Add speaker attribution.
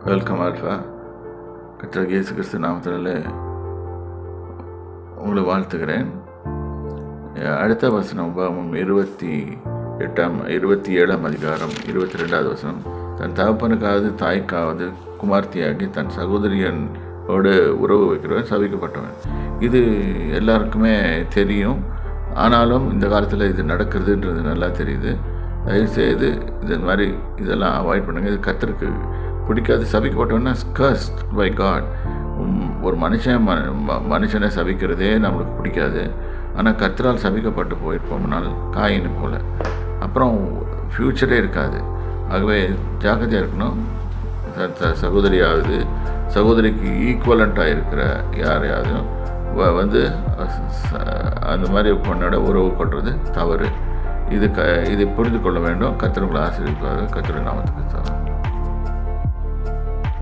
Speaker 1: Welcome alpha. கர்த்தர் இயேசு கிறிஸ்து நாமத்தினாலே உங்களை வாழ்த்துகிறேன். அடுத்த வசனம் உபாகமம் 27ஆம் அதிகாரம் 22வது வசனம். தன் தகப்பனுக்காவது தாய்க்காவது குமார்த்தியாகி தன் சகோதரியனோடு உறவு வைக்கிறவன் சபிக்கப்பட்டவன். இது எல்லாருக்குமே தெரியும். ஆனாலும் இந்த காலத்தில் இது நடக்கிறதுன்றது நல்லா தெரியுது. தயவுசெய்து இது மாதிரி இதெல்லாம் அவாய்ட் பண்ணுங்கள். இது கர்த்தருக்கு பிடிக்காது. சபிக்கப்பட்டவன்னா கர்ஸ்ட் பை காட். ஒரு மனுஷனை சபிக்கிறதே நம்மளுக்கு பிடிக்காது. ஆனால் கர்த்தரால் சபிக்கப்பட்டு போயிருப்போம்னால் காயின்னு போல் அப்புறம் ஃப்யூச்சரே இருக்காது. ஆகவே ஜாக்கிரதையாக இருக்கணும். சகோதரிக்கு ஈக்குவலண்ட்டாக இருக்கிற யாரையாவது அந்த மாதிரி பொண்ணோட உறவு கொள்வது தவறு. இது புரிந்து கொள்ள வேண்டும். கர்த்தர் உங்களை ஆசீர்வதிப்பார். கர்த்தருடைய நாமத்துக்கு